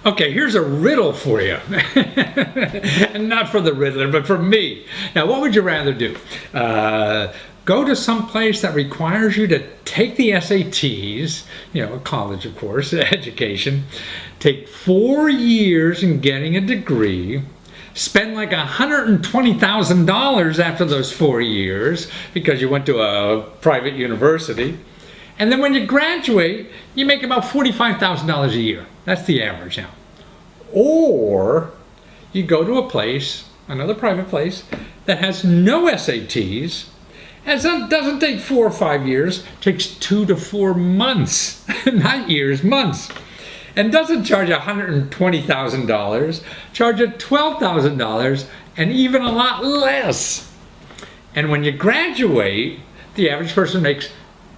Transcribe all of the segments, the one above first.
Okay, here's a riddle for you. And not for the riddler, but for me. Now, what would you rather do? Go to some place that requires you to take the SATs, college, of course, education, take 4 years in getting a degree, spend like $120,000 after those 4 years because you went to a private university, and then when you graduate, you make about $45,000 a year. That's the average now. Or you go to a place, another private place, that has no SATs, and it doesn't take 4 or 5 years, takes 2 to 4 months, not years, months. And doesn't charge $120,000, charge it $12,000, and even a lot less. And when you graduate, the average person makes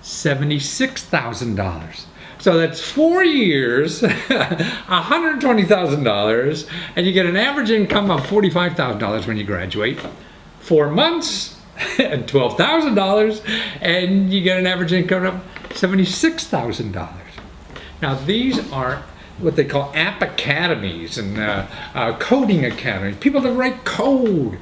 $76,000. So that's 4 years, $120,000, and you get an average income of $45,000 when you graduate. 4 months and $12,000, and you get an average income of $76,000. Now these are what they call app academies and coding academies. People that write code,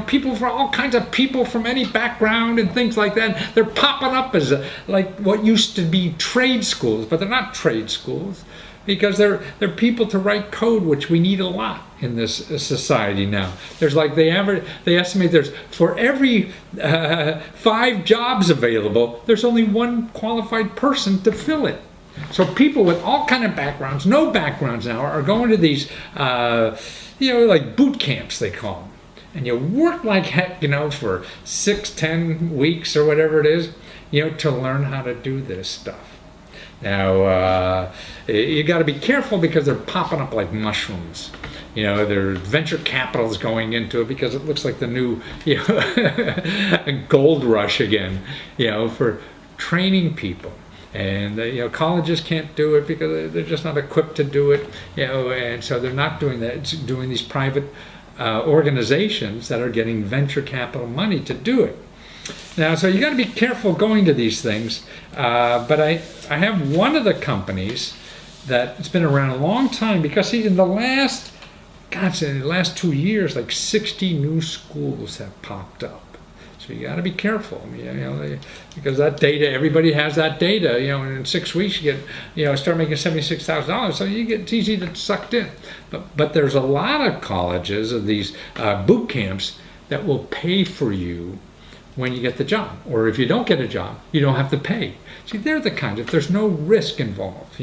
people for all kinds of people from any background and things like that. They're popping up as like what used to be trade schools, but they're not trade schools because they're people to write code, which we need a lot in this society now. There's like they estimate there's for every 5 jobs available, there's only 1 qualified person to fill it. So people with all kind of backgrounds, no backgrounds now, are going to these, like boot camps they call them. And you work like heck, for 6-10 weeks or whatever it is, to learn how to do this stuff. Now, you got to be careful because they're popping up like mushrooms. There's venture capital is going into it because it looks like the new, gold rush again, for training people. And colleges can't do it because they're just not equipped to do it, and so they're not doing that. It's doing these private organizations that are getting venture capital money to do it. Now, so you got to be careful going to these things. But I have one of the companies that it's been around a long time because in the last 2 years, like 60 new schools have popped up. So you got to be careful, because that data, everybody has that data. And in 6 weeks you get, start making $76,000. So it's easy to get sucked in. But there's a lot of colleges of these boot camps that will pay for you when you get the job, or if you don't get a job, you don't have to pay. See, they're the kind, if there's no risk involved,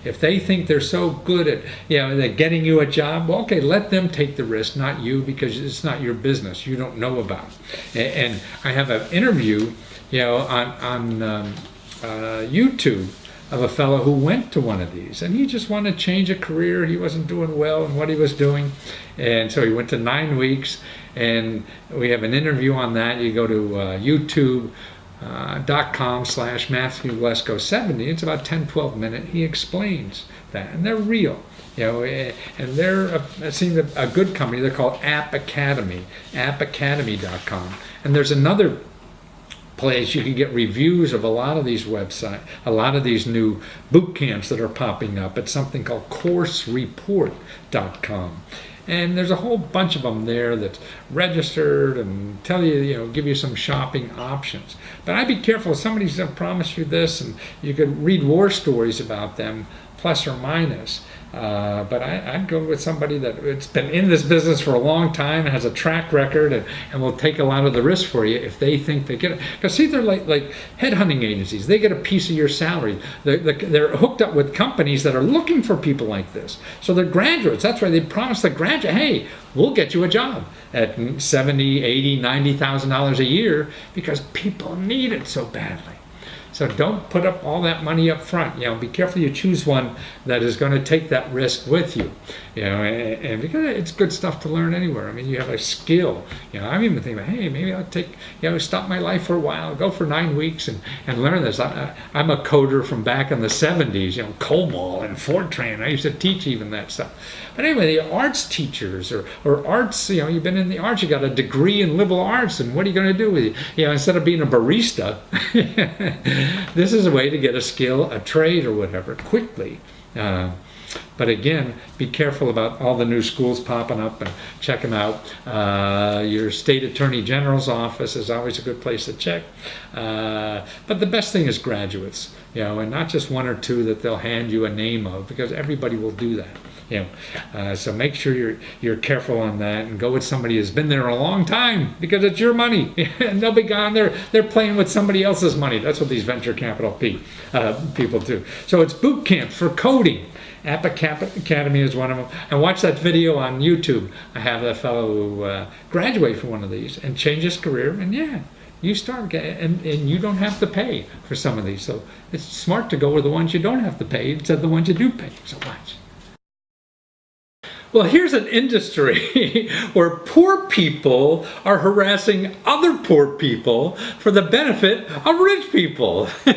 if they think they're so good at, they're getting you a job, well, okay, let them take the risk, not you, because it's not your business. You don't know about it. And I have an interview, on YouTube of a fellow who went to one of these, and he just wanted to change a career. He wasn't doing well in what he was doing, and so he went to 9 weeks. And we have an interview on that. You go to youtube.com/Matthew Lesko 70. It's about 10-12 minutes. He explains that, and they're real. And they're a good company. They're called App Academy, appacademy.com. And there's another place you can get reviews of a lot of these websites, a lot of these new boot camps that are popping up. It's something called coursereport.com. And there's a whole bunch of them there that's registered and tell you, give you some shopping options. But I'd be careful. Somebody's going to promise you this, and you could read war stories about them, plus or minus. But I'd go with somebody that's been in this business for a long time and has a track record and will take a lot of the risk for you if they think they get it. Because see, they're like headhunting agencies. They get a piece of your salary. They're hooked up with companies that are looking for people like this. So they're graduates. That's why they promise the graduate, hey, we'll get you a job at $70,000, $80,000, $90,000 a year because people need it so badly. So don't put up all that money up front. Be careful you choose one that is going to take that risk with you. And because it's good stuff to learn anywhere. I mean, you have a skill. I'm even thinking, hey, maybe I'll take, stop my life for a while, go for 9 weeks and learn this. I'm a coder from back in the 70s, COBOL and Fortran. I used to teach even that stuff. But anyway, the arts teachers or arts, you've been in the arts, you got a degree in liberal arts, and what are you going to do with it? Instead of being a barista, this is a way to get a skill, a trade or whatever, quickly. But again, be careful about all the new schools popping up, and check them out. Your state attorney general's office is always a good place to check. But the best thing is graduates, and not just one or two that they'll hand you a name of, because everybody will do that. So make sure you're careful on that, and go with somebody who's been there a long time, because it's your money and they'll be gone. They're playing with somebody else's money. That's what these venture capital people do. So it's boot camps for coding. App Academy is one of them. And watch that video on YouTube. I have a fellow who graduated from one of these and changed his career, and you start, and you don't have to pay for some of these. So it's smart to go with the ones you don't have to pay instead of the ones you do pay so much. Well, here's an industry where poor people are harassing other poor people for the benefit of rich people. And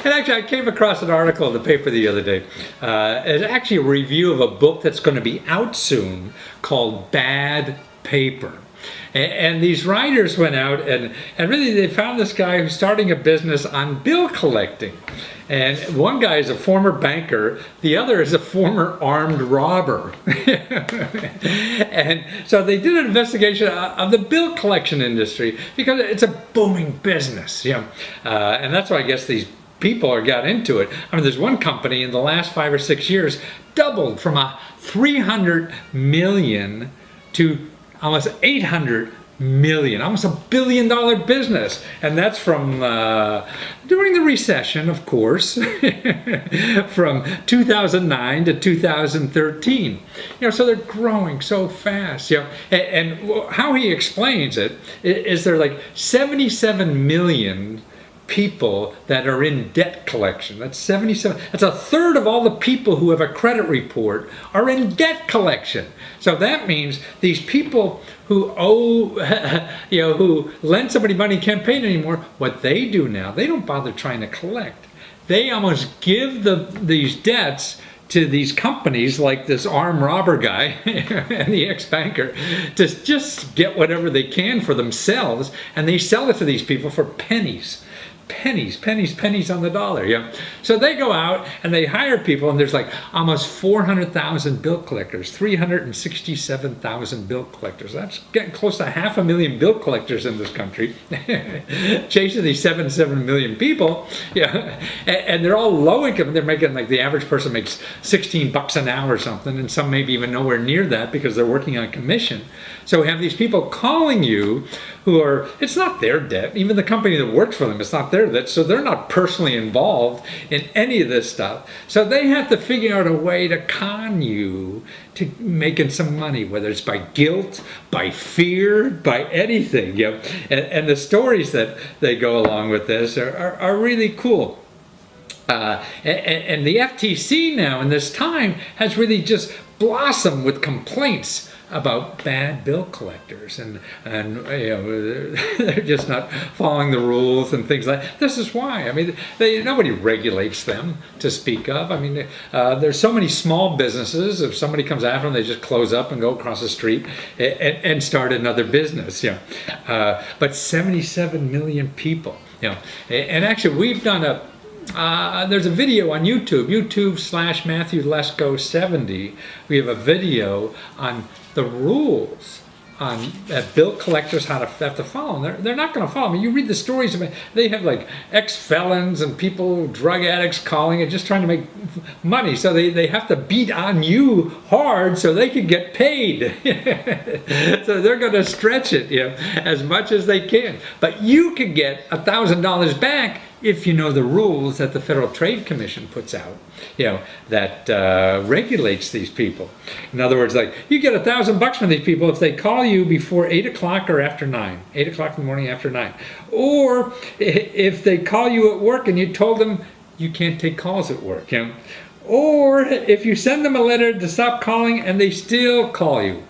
actually, I came across an article in the paper the other day. It's actually a review of a book that's going to be out soon called Bad Paper. And these writers went out and really they found this guy who's starting a business on bill collecting. And one guy is a former banker, the other is a former armed robber. And so they did an investigation of the bill collection industry, because it's a booming business. And that's why I guess these people got into it. I mean, there's one company in the last 5 or 6 years doubled from a 300 million to almost 800 million, almost $1 billion business. And that's from during the recession, of course, from 2009 to 2013. So they're growing so fast. And how he explains it is there like 77 million people that are in debt collection. That's 77. That's a third of all the people who have a credit report are in debt collection. So that means these people who owe, who lend somebody money and can't pay it anymore, what they do now, they don't bother trying to collect. They almost give these debts to these companies like this armed robber guy and the ex-banker to just get whatever they can for themselves, and they sell it to these people for pennies. Pennies on the dollar. So they go out and they hire people, and there's like almost 400,000 bill collectors, 367,000 bill collectors. That's getting close to 500,000 bill collectors in this country, chasing these 77 million people. And they're all low income. They're making, like, the average person makes $16 an hour or something, and some maybe even nowhere near that because they're working on commission. So we have these people calling you who are, it's not their debt. Even the company that works for them, it's not their debt. So they're not personally involved in any of this stuff. So they have to figure out a way to con you to making some money, whether it's by guilt, by fear, by anything. And the stories that they go along with this are really cool. And the FTC now in this time has really just blossomed with complaints about bad bill collectors, and they're just not following the rules and things like that. This is why. I mean, nobody regulates them to speak of. I mean, there's so many small businesses. If somebody comes after them, they just close up and go across the street and start another business. But 77 million people. And actually, we've done there's a video on YouTube/Matthew Lesko 70. We have a video on the rules on bill collectors have to follow. They're not going to follow. I mean, you read the stories about, they have like ex-felons and people, drug addicts calling and just trying to make money. So they have to beat on you hard so they can get paid. So they're going to stretch it, as much as they can. But you can get $1,000 back if you know the rules that the Federal Trade Commission puts out, that regulates these people. In other words, like, you get $1,000 from these people if they call you before 8 o'clock or after 9, 8 o'clock in the morning after 9. Or if they call you at work and you told them you can't take calls at work, Or if you send them a letter to stop calling and they still call you.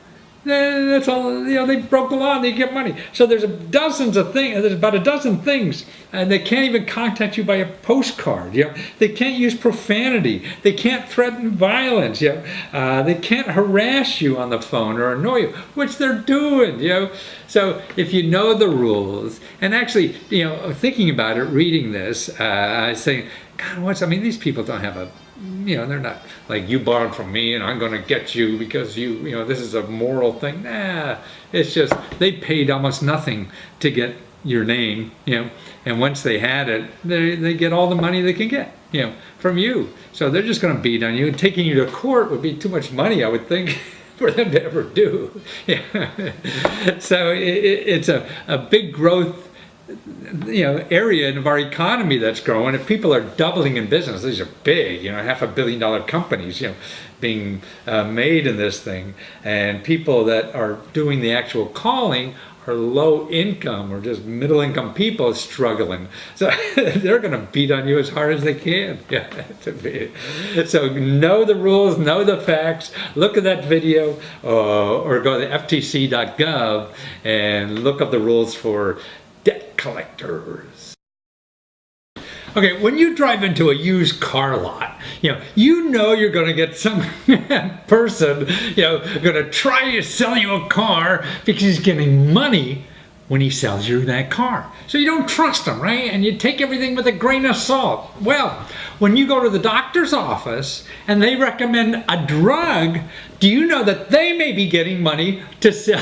That's all, they broke the law and they get money. So there's there's about a dozen things, and they can't even contact you by a postcard. They can't use profanity. They can't threaten violence. They can't harass you on the phone or annoy you, which they're doing. So if you know the rules, and actually, thinking about it, reading this, saying, God, these people don't have a they're not like, you borrowed from me and I'm going to get you because this is a moral thing. Nah, it's just they paid almost nothing to get your name, and once they had it, they get all the money they can get, from you. So they're just going to beat on you, and taking you to court would be too much money, I would think, for them to ever do. So it's a big growth area of our economy that's growing. If people are doubling in business, these are big, $500 million companies, being made in this thing, and people that are doing the actual calling are low income or just middle income people struggling. So they're going to beat on you as hard as they can. So know the rules, know the facts, look at that video, or go to ftc.gov and look up the rules for debt collectors. Okay, when you drive into a used car lot, you're going to get some person, going to try to sell you a car because he's getting money when he sells you that car. So you don't trust him, right? And you take everything with a grain of salt. Well, when you go to the doctor's office and they recommend a drug, do you know that they may be getting money to sell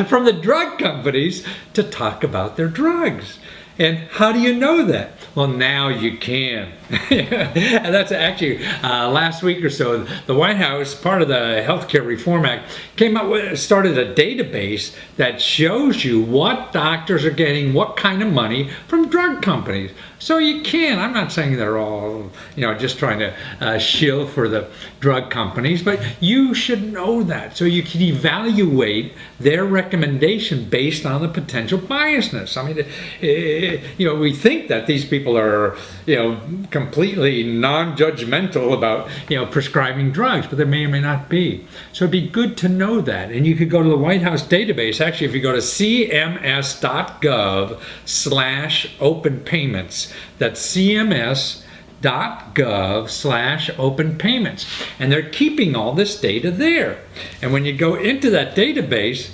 from the drug companies to talk about their drugs? And how do you know that? Well, now you can. And that's actually last week or so, the White House, part of the Healthcare Reform Act, started a database that shows you what doctors are getting, what kind of money from drug companies. So you can. I'm not saying they're all, just trying to shill for the drug companies, but you should know that so you can evaluate their recommendation based on the potential biasness. I mean, we think that these people are, completely non-judgmental about, prescribing drugs, but they may or may not be. So it'd be good to know that. And you could go to the White House database. Actually, if you go to cms.gov/open payments, that's cms.gov/open payments. And they're keeping all this data there. And when you go into that database,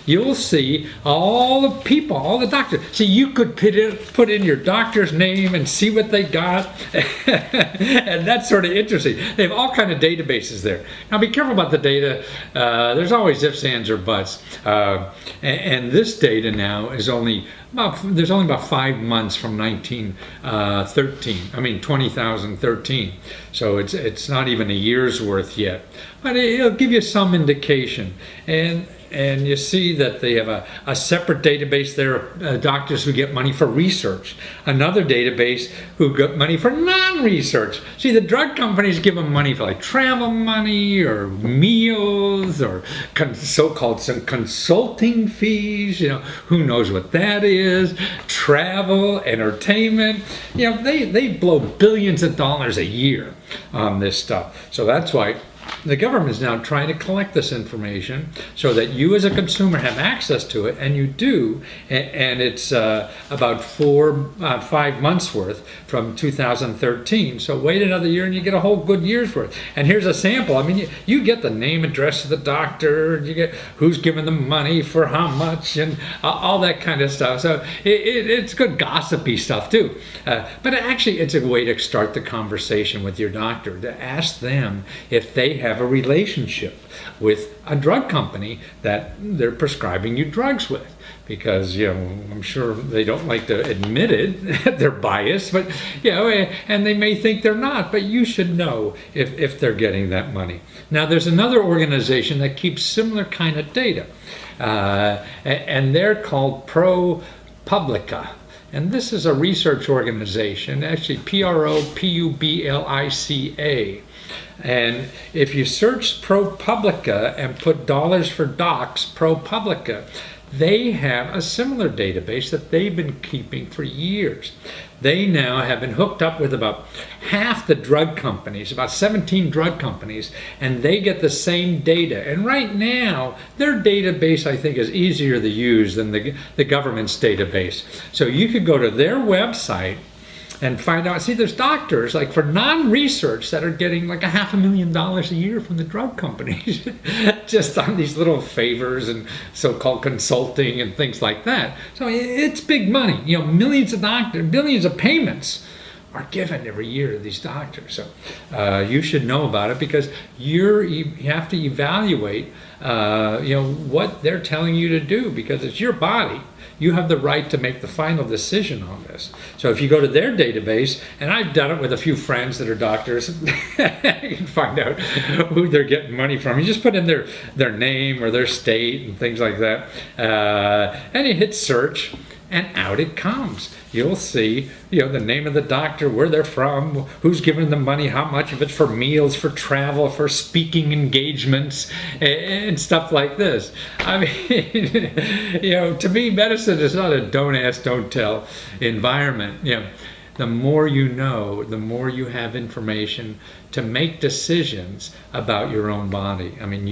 you'll see all the people, all the doctors. So you could put in your doctor's name and see what they got. And that's sort of interesting. They have all kind of databases there. Now be careful about the data. There's always ifs, ands, or buts. And this data now is there's only about 5 months from 2013. So it's not even a year's worth yet. But it'll give you some indication. And you see that they have a separate database there of doctors who get money for research. Another database who get money for non-research. See, the drug companies give them money for like travel money or meals or so-called some consulting fees. Who knows what that is? Travel, entertainment. They blow billions of dollars a year on this stuff. So that's why the government is now trying to collect this information so that you as a consumer have access to it, and you do, and it's about 5 months worth from 2013. So wait another year and you get a whole good year's worth. And here's a sample. I mean, you get the name, address of the doctor, you get who's giving them money for how much, and all that kind of stuff. So it's good gossipy stuff too. But actually, it's a way to start the conversation with your doctor, to ask them if they have a relationship with a drug company that they're prescribing you drugs with. Because, I'm sure they don't like to admit it, they're biased, but, and they may think they're not, but you should know if they're getting that money. Now, there's another organization that keeps similar kind of data, and they're called ProPublica. And this is a research organization, actually ProPublica. And if you search ProPublica and put dollars for docs, ProPublica, they have a similar database that they've been keeping for years. They now have been hooked up with about half the drug companies, about 17 drug companies, and they get the same data. And right now, their database, I think, is easier to use than the government's database. So you could go to their website and find out. See, there's doctors, like for non-research, that are getting like $500,000 a year from the drug companies just on these little favors and so-called consulting and things like that. So it's big money, millions of doctors, billions of payments. are given every year to these doctors. So you should know about it, because you have to evaluate what they're telling you to do, because it's your body. You have the right to make the final decision on this. So if you go to their database, and I've done it with a few friends that are doctors, you can find out who they're getting money from. You just put in their name or their state and things like that, and you hit search, and out it comes. You'll see, the name of the doctor, where they're from, who's giving them money, how much of it's for meals, for travel, for speaking engagements, and stuff like this. I mean, to me, medicine is not a don't ask, don't tell environment. The more you know, the more you have information to make decisions about your own body. I mean,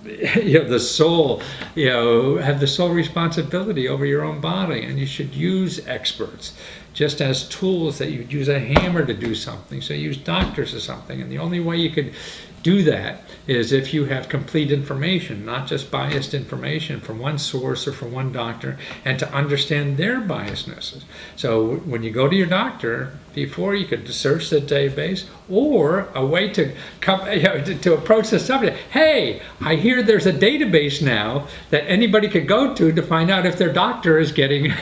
the soul, have the sole responsibility over your own body, and you should use experts just as tools that you'd use a hammer to do something. So use doctors or something, and the only way you could do that is if you have complete information, not just biased information from one source or from one doctor, and to understand their biasnesses. So when you go to your doctor, before you could search the database, or a way to come to approach the subject. Hey, I hear there's a database now that anybody could go to find out if their doctor is getting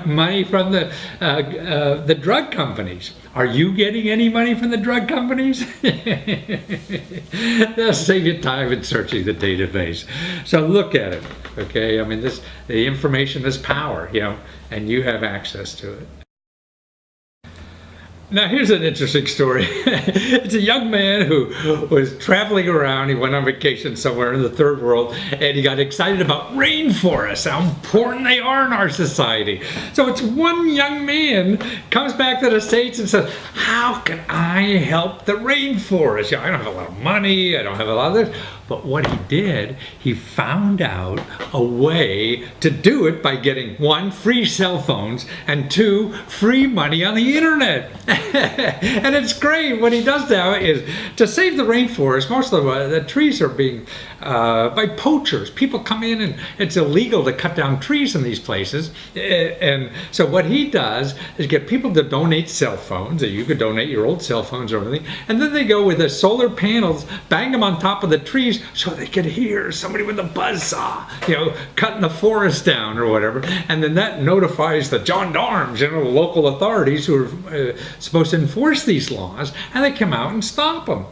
money from the drug companies. Are you getting any money from the drug companies? They'll save you time in searching the database. So look at it, okay? I mean, the information is power, and you have access to it. Now, here's an interesting story. It's a young man who was traveling around. He went on vacation somewhere in the third world, and he got excited about rainforests, how important they are in our society. So it's one young man comes back to the States and says, how can I help the rainforest? I don't have a lot of money. I don't have a lot of this. But what he did, he found out a way to do it by getting 1, free cell phones, and 2, free money on the internet. And it's great. What he does now is to save the rainforest. Most of the trees are being by poachers. People come in, and it's illegal to cut down trees in these places. And so what he does is get people to donate cell phones. You could donate your old cell phones or everything. And then they go with the solar panels, bang them on top of the trees so they could hear somebody with a buzzsaw, cutting the forest down or whatever. And then that notifies the gendarmes, the local authorities who are supposed to enforce these laws, and they come out and stop them.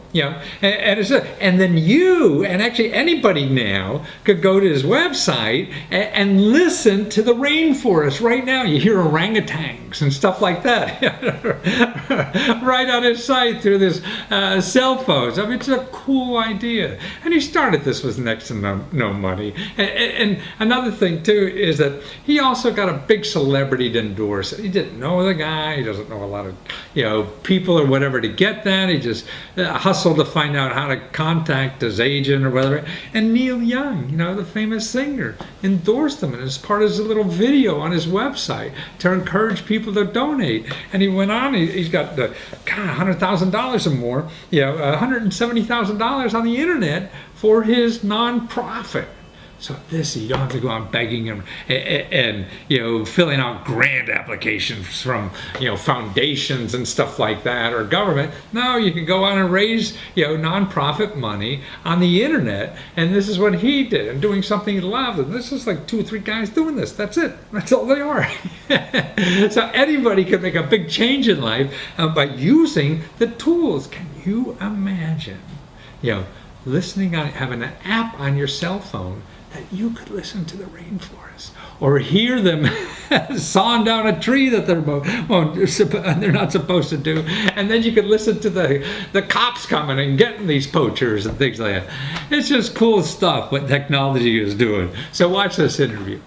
And then you, and actually anybody now, could go to his website and listen to the rainforest right now. You hear orangutans and stuff like that right on his site through this cell phones. I mean, it's a cool idea. And he started this with next to no money. And another thing too is that he also got a big celebrity to endorse it. He didn't know the guy. He doesn't know a lot of people or whatever to get that. He just hustled to find out how to contact his agent or whatever. And Neil Young, the famous singer, endorsed him, and it's part of his little video on his website to encourage people to donate. And he went on. He's got $100,000 or more, $170,000 on the internet for his nonprofit. So you don't have to go on begging him and filling out grant applications from foundations and stuff like that, or government. No, you can go on and raise nonprofit money on the internet, and this is what he did, and doing something he loved. And this is like 2 or 3 guys doing this. That's it. That's all they are. So anybody can make a big change in life by using the tools. Can you imagine? Listening on, having an app on your cell phone that you could listen to the rainforest, or hear them sawing down a tree that they're not supposed to do, and then you could listen to the cops coming and getting these poachers and things like that. It's just cool stuff what technology is doing. So watch this interview.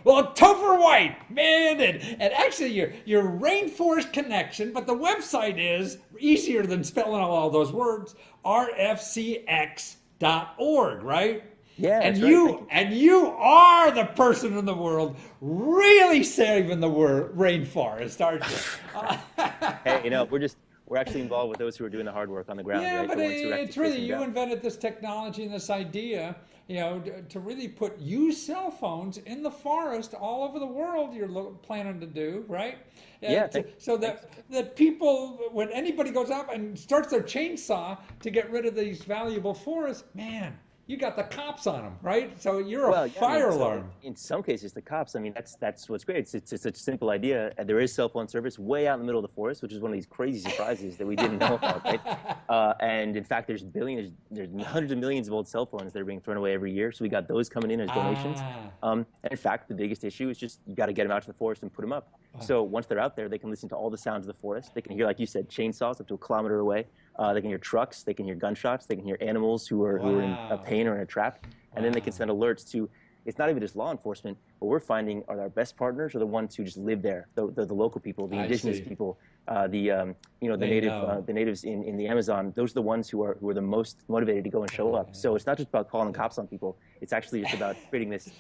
Well, Topher White, man, and actually your rainforest connection, but the website is easier than spelling out all those words, rfcx.org, right? Yeah, and right. And you are the person in the world really saving the rainforest, aren't you? Hey, we're actually involved with those who are doing the hard work on the ground, Yeah, right? but The ones who are actually it's really, chasing you down. invented this technology and this idea, to really put use cell phones in the forest all over the world. You're planning to do, right? Yeah, So thanks. that people, when anybody goes out and starts their chainsaw to get rid of these valuable forests, man, you got the cops on them, right? So you're a Well, yeah, I mean, fire so alarm. in some cases, the cops. I mean, that's what's great. It's such a simple idea. There is cell phone service way out in the middle of the forest, which is one of these crazy surprises that we didn't know about, right? And in fact, there's hundreds of millions of old cell phones that are being thrown away every year. So we got those coming in as donations. Ah, And in fact, the biggest issue is just you got to get them out to the forest and put them up. So once they're out there, they can listen to all the sounds of the forest. They can hear, like you said, chainsaws up to a kilometer away. They can hear trucks. They can hear gunshots. They can hear animals who are in a wow, pain or in a trap, and then they can wow. send alerts to. It's not even just law enforcement. What we're finding are our best partners are the ones who just live there, the local people, the I indigenous see. people, the They native know. the natives in the Amazon. Those are the ones who are the most motivated to go and show up. So it's not just about calling cops on people. It's actually just about creating this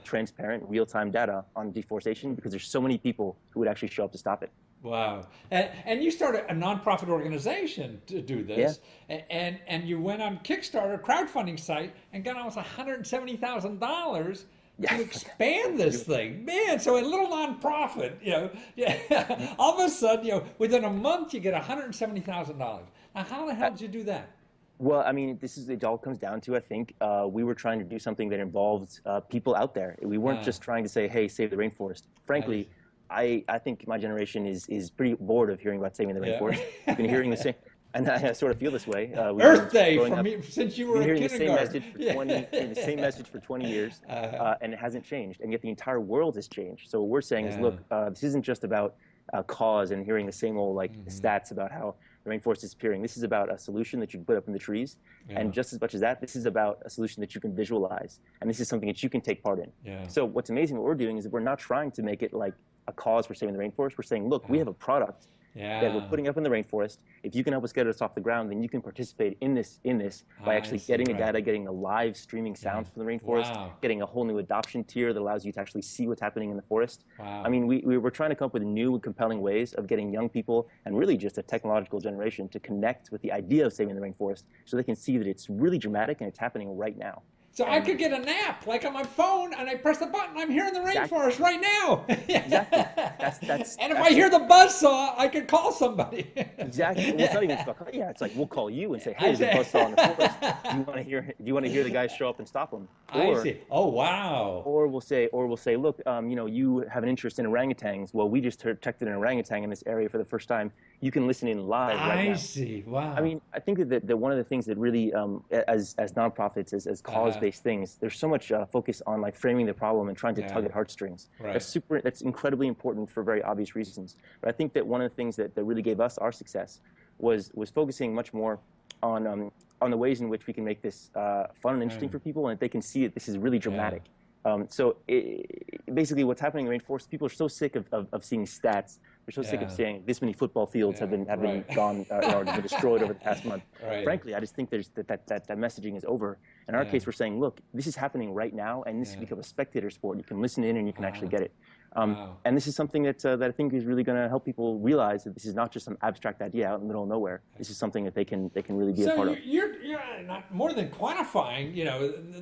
transparent, real time data on deforestation because there's so many people who would actually show up to stop it. Wow. And you started a nonprofit organization to do Yeah. this, and you went on Kickstarter crowdfunding site and got almost $170,000 to Yeah. expand this thing. Man, so a little nonprofit, yeah, all of a sudden, within a month you get $170,000. Now, how the hell did you do that? Well, I mean, it all comes down to, I think, we were trying to do something that involved people out there. We weren't Uh, just trying to say, hey, save the rainforest. I, Frankly, I think my generation is pretty bored of hearing about saving the yeah. rainforest. We've been hearing the same, and I sort of feel this way. We've been Earth Day growing from up, me since you were been in hearing the same kindergarten. message for Yeah. 20, hearing the same message for 20 years, and it hasn't changed. And yet the entire world has changed. So what we're saying is, Yeah. look, this isn't just about cause and hearing the same old Hmm. stats about how the rainforest is disappearing. This is about a solution that you can put up in the trees, Yeah. and just as much as that, this is about a solution that you can visualize, and this is something that you can take part in. Yeah. So what's amazing, what we're doing is that we're not trying to make it like a cause for saving the rainforest. We're saying, look, we Yeah. have a product that we're Yeah. putting up in the rainforest. If you can help us get us off the ground, then you can participate in this by I actually see. getting the Right. data, getting the live streaming Yeah. sounds from the rainforest, Wow. getting a whole new adoption tier that allows you to actually see what's happening in the forest. I Wow. mean, we're trying to come up with new and compelling ways of getting young people and really just a technological generation to connect with the idea of saving the rainforest so they can see that it's really dramatic and it's happening right now. So I And could get a nap, like on my phone, and I press the button. I'm here in the exactly, rainforest right now. exactly. And And if I that's hear it. the buzzsaw, I could call somebody. Exactly. Well, it's not even Yeah. just about, yeah, it's like we'll call you and say, hey, I there's a buzzsaw in the forest. say. Do you want to hear the guys show up and stop them? I see. Oh, wow. Or we'll say, look, you have an interest in orangutans. Well, we just detected an orangutan in this area for the first time. You can listen in live right I now. see. I Wow. mean, I think that one of the things that really, as nonprofits, as Uh, cause-based things, there's so much focus on like framing the problem and trying to tug yeah. at heartstrings. Right. That's incredibly important for very obvious reasons. But I think that one of the things that really gave us our success was focusing much more on the ways in which we can make this fun and interesting for people, and that they can see that this is really Yeah. dramatic. Basically, what's happening in the rainforest, people are so sick of seeing stats. They're so sick of Yeah. saying this many football fields have Yeah. been Right. gone or been destroyed over the past month. Right. Frankly, I just think that messaging is over. In our Yeah. case, we're saying, look, this is happening right now, and this has Yeah. become a spectator sport. You can listen in and you can actually get it. Wow. And this is something that I think is really going to help people realize that this is not just some abstract idea out in the middle of nowhere. This is something that they can really be a So part of. you're not more than quantifying,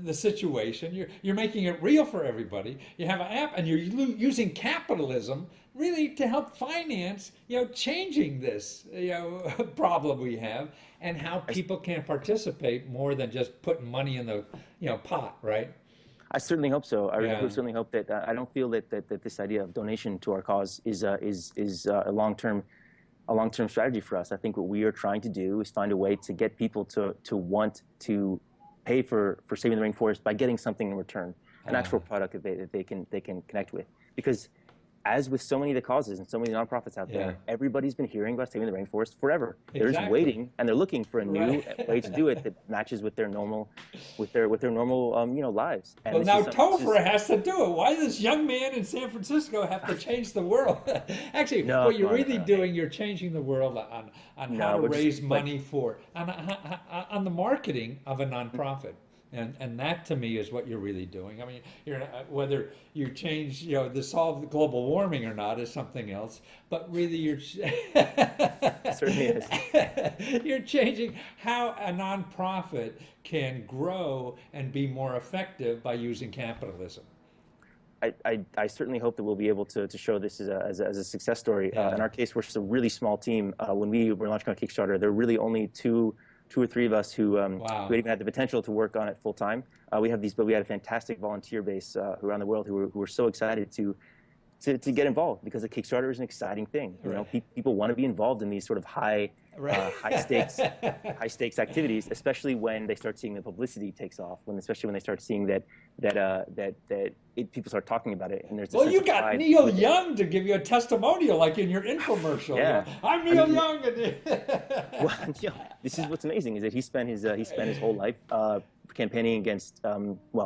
the situation. You're making it real for everybody. You have an app, and you're using capitalism really to help finance, changing this, problem we have, and how people can participate more than just putting money in the, pot, right? I certainly hope so. I Yeah. certainly hope that I don't feel that this idea of donation to our cause is a long term strategy for us. I think what we are trying to do is find a way to get people to want to pay for saving the rainforest by getting something in return, an actual product that they can connect with. Because as with so many of the causes and so many nonprofits out Yeah. there, everybody's been hearing about saving the rainforest forever. They're just Exactly. waiting, and they're looking for a new Right. way to do it that matches with their normal, lives. And Well, this now is some- Topher has to do it. Why does this young man in San Francisco have to change the world? Actually, No, what you're no, no, really no. doing, you're changing the world on No, how to but just raise like- money on the marketing of a nonprofit. And that to me is what you're really doing. I mean, whether you change, to solve the global warming or not is something else. But really, It certainly is. you're changing how a nonprofit can grow and be more effective by using capitalism. I certainly hope that we'll be able to show this as a success story. Yeah. In our case, we're just a really small team. When we were launching on Kickstarter, there were really only two or three of us who even had the potential to work on it full time. We had a fantastic volunteer base around the world who were so excited to get involved, because a Kickstarter is an exciting thing. People want to be involved in these sort of high stakes activities, especially when they start seeing the publicity takes off. Especially when they start seeing that people start talking about it, and there's well, you got Neil Young to give you a testimonial, like in your infomercial. Yeah, I'm Neil Young. Well, this is what's amazing is that he spent his whole life campaigning against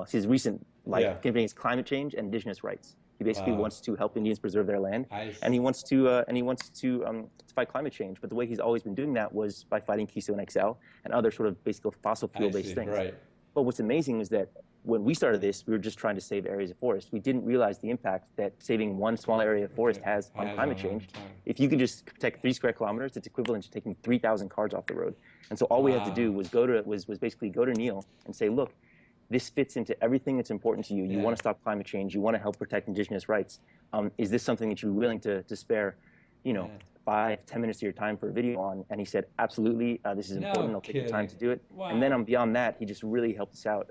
his recent life campaigning against climate change and indigenous rights. He basically wants to help Indians preserve their land, and he wants to fight climate change. But the way he's always been doing that was by fighting Keystone XL and other sort of basically fossil fuel-based things. Right. But what's amazing is that when we started this, we were just trying to save areas of forest. We didn't realize the impact that saving one small area of forest has on climate change. If you can just protect 3 square kilometers, it's equivalent to taking 3,000 cars off the road. And so all we had to do was basically go to Neil and say, look, this fits into everything that's important to you. You want to stop climate change. You want to help protect indigenous rights. Is this something that you're willing to spare, 5-10 minutes of your time for a video on? And he said, absolutely. This is important. I'll take the time to do it. Wow. And then beyond that, he just really helped us out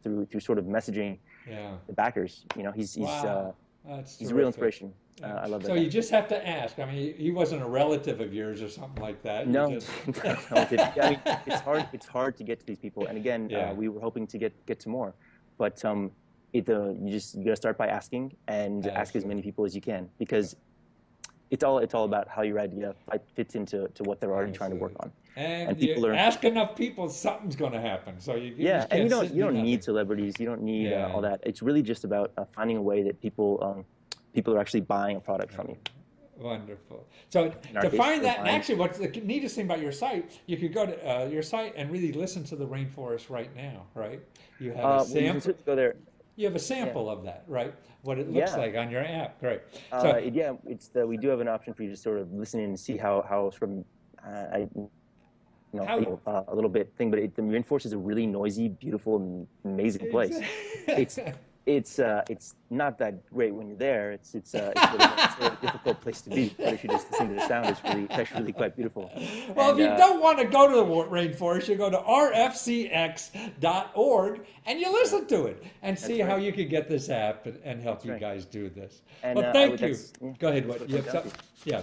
through sort of messaging the backers. He's a real inspiration. I love that. So you just have to ask. I mean, he wasn't a relative of yours or something like that. No, it's hard to get to these people. And again, we were hoping to get to more, but you gotta start by asking and ask as many people as you can, because it's all about how your idea fits into what they're already trying to work on. And people ask enough people, something's going to happen. So you don't need celebrities. You don't need all that. It's really just about finding a way that people are actually buying a product from you. Wonderful. So to find that, and actually what's the neatest thing about your site, you could go to your site and really listen to the rainforest right now, right? You have a sample. You can go there. You have a sample of that, right? What it looks like on your app, great. We do have an option for you to sort of listen in and see how sort of, a little bit thing, but the rainforest is a really noisy, beautiful, and amazing place. It's not that great when you're there. It's a difficult place to be. But if you just listen to the sound, it's actually really quite beautiful. Well, if you don't want to go to the rainforest, you go to rfcx.org and you listen to it and see how you can get this app and help you guys do this. And, well, thank you. Go ahead. What you have something? Yeah,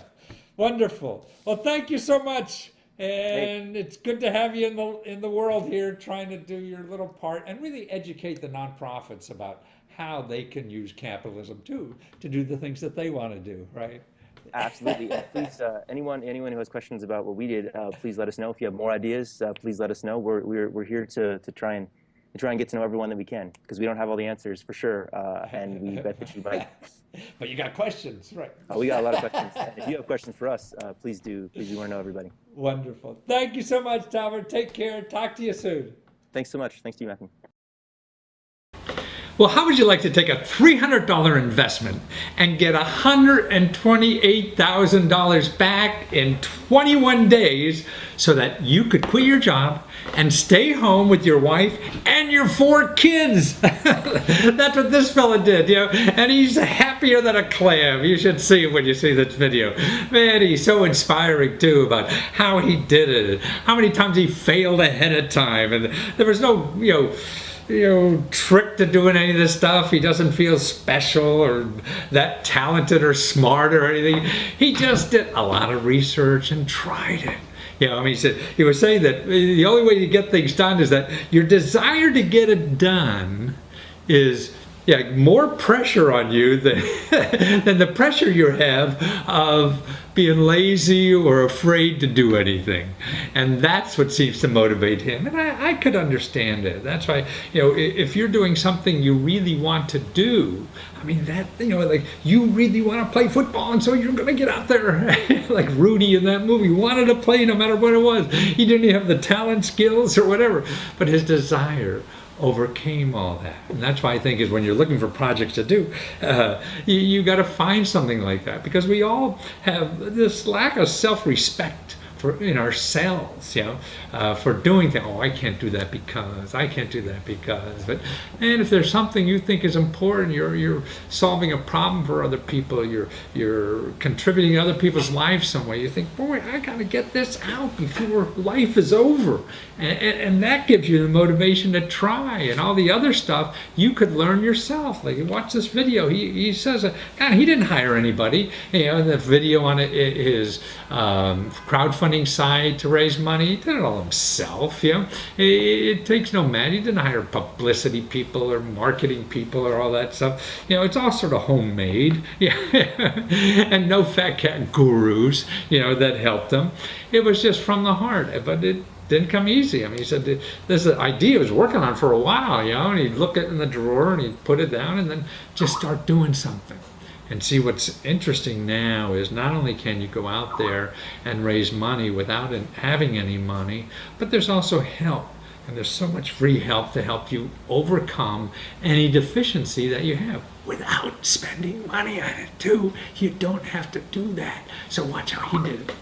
wonderful. Well, thank you so much. And it's good to have you in the world here, trying to do your little part and really educate the nonprofits about how they can use capitalism too to do the things that they want to do, right? Absolutely. Please, anyone who has questions about what we did, please let us know. If you have more ideas, please let us know. We're here to try and get to know everyone that we can, because we don't have all the answers for sure, and we bet that you might. But you got questions, right? We got a lot of questions. And if you have questions for us, please do. Please do want to know everybody. Wonderful. Thank you so much, Talbot. Take care. Talk to you soon. Thanks so much. Thanks to you, Matthew. Well, how would you like to take a $300 investment and get $128,000 back in 21 days so that you could quit your job and stay home with your wife and your 4 kids? That's what this fella did, and he's happier than a clam. You should see him when you see this video. Man, he's so inspiring too about how he did it, how many times he failed ahead of time, and there was no, trick to doing any of this stuff. He doesn't feel special or that talented or smart or anything. He just did a lot of research and tried it. He was saying that the only way to get things done is that your desire to get it done is more pressure on you than the pressure you have of being lazy or afraid to do anything. And that's what seems to motivate him. And I could understand it. That's why, if you're doing something you really want to do, you really want to play football, and so you're going to get out there like Rudy in that movie, wanted to play no matter what it was. He didn't have the talent, skills, or whatever, but his desire overcame all that. And that's why I think is when you're looking for projects to do, you got to find something like that, because we all have this lack of self-respect for in ourselves, for doing things. Oh, I can't do that because I can't do that because. But and if there's something you think is important, you're solving a problem for other people. You're contributing to other people's lives some way. You think, boy, I got to get this out before life is over, and that gives you the motivation to try. And all the other stuff you could learn yourself. Like watch this video. He says, God, he didn't hire anybody. The video on his crowdfunding side to raise money. He did it all himself. It takes no man. He didn't hire publicity people or marketing people or all that stuff. It's all sort of homemade. And no fat cat gurus, that helped him. It was just from the heart, but it didn't come easy. I mean, he said this idea he was working on for a while, and he'd look it in the drawer and he'd put it down and then just start doing something. And see, what's interesting now is not only can you go out there and raise money without having any money, but there's also help. And there's so much free help to help you overcome any deficiency that you have without spending money on it too. You don't have to do that. So watch how he did it.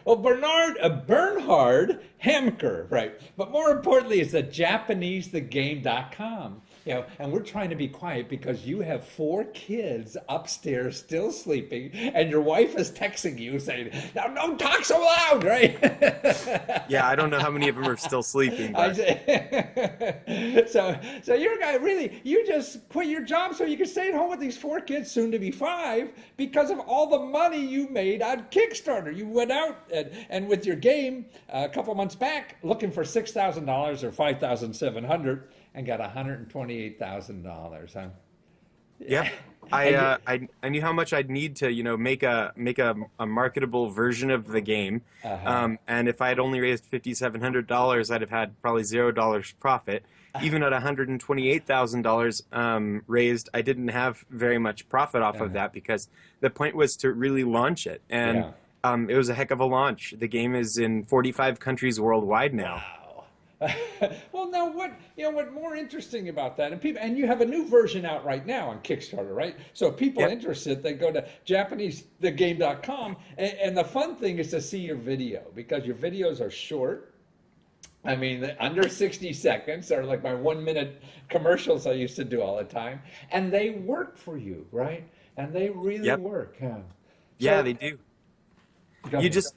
Well, Bernhard Hamker, right? But more importantly, it's the JapaneseTheGame.com. And we're trying to be quiet because you have 4 kids upstairs still sleeping, and your wife is texting you saying, "Now don't talk so loud," right? Yeah, I don't know how many of them are still sleeping. But... so you're a guy, really, you just quit your job so you can stay at home with these 4 kids, soon to be 5, because of all the money you made on Kickstarter. You went out and with your game a couple months back looking for $6,000 or $5,700. And got $128,000, huh? Yeah, I knew how much I'd need to make a marketable version of the game, and if I had only raised $5,700, I'd have had probably $0 profit. Even at $128,000 raised, I didn't have very much profit off of that, because the point was to really launch it, and it was a heck of a launch. The game is in 45 countries worldwide now. Wow. Well, now what more interesting about that, and you have a new version out right now on Kickstarter, right? So if people are interested, they go to JapaneseTheGame.com, and the fun thing is to see your video, because your videos are short. I mean, under 60 seconds, or like my 1-minute commercials I used to do all the time, and they work for you, right? And they really work, huh? Yeah, they do.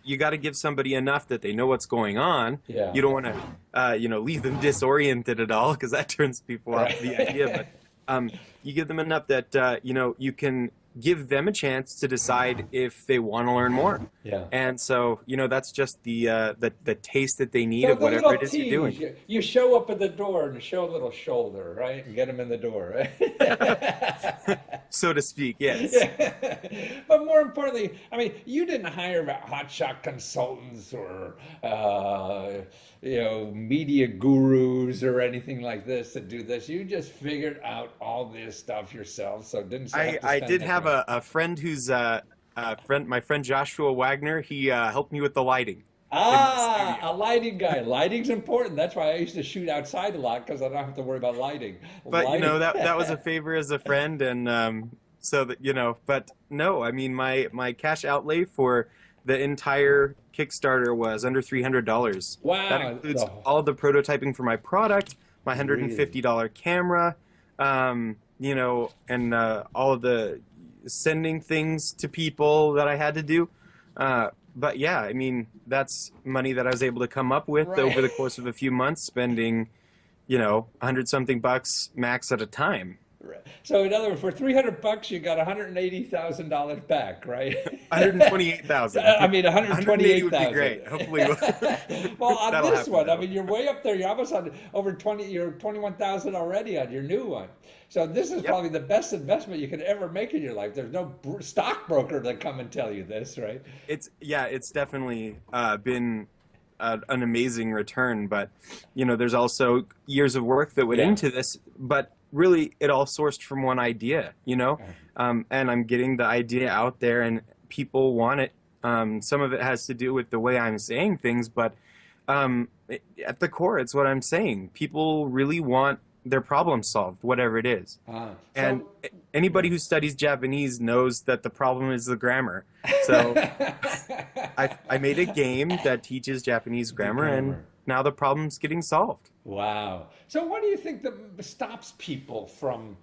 You got to give somebody enough that they know what's going on. Yeah. You don't want to, leave them disoriented at all, because that turns people off the idea. But you give them enough that you can give them a chance to decide if they want to learn more. Yeah. And so that's just the taste that they need of whatever it is you're doing. You show up at the door and show a little shoulder, right, and get them in the door, right? So to speak, yes. Yeah. But more importantly, I mean, you didn't hire hotshot consultants or media gurus or anything like this to do this. You just figured out all this stuff yourself, so didn't. I did have a friend who's my friend Joshua Wagner. He helped me with the lighting. A lighting guy. Lighting's important. That's why I used to shoot outside a lot, because I don't have to worry about lighting. But that was a favor as a friend, and so that But no, I mean my cash outlay for the entire Kickstarter was under $300. Wow. That includes all the prototyping for my product, my $150 camera, and all of the sending things to people that I had to do. But yeah, I mean, that's money that I was able to come up with over the course of a few months, spending, $100-something max at a time. Right. So in other words, for $300, you got $180,000 back, right? 128,000. I mean, 128,000 would be great. Hopefully, well, on this one, though. I mean, you're way up there. You're almost on over 20. You're 21,000 already on your new one. So this is probably the best investment you could ever make in your life. There's no stockbroker that come and tell you this, right? It's definitely been an amazing return, but there's also years of work that went into this, but really it all sourced from one idea, and I'm getting the idea out there and people want it. Some of it has to do with the way I'm saying things, but At the core, it's what I'm saying. People really want their problem solved, whatever it is. And anybody who studies Japanese knows that the problem is the grammar. So I made a game that teaches Japanese grammar, and now the problem's getting solved. Wow. So what do you think that stops people from,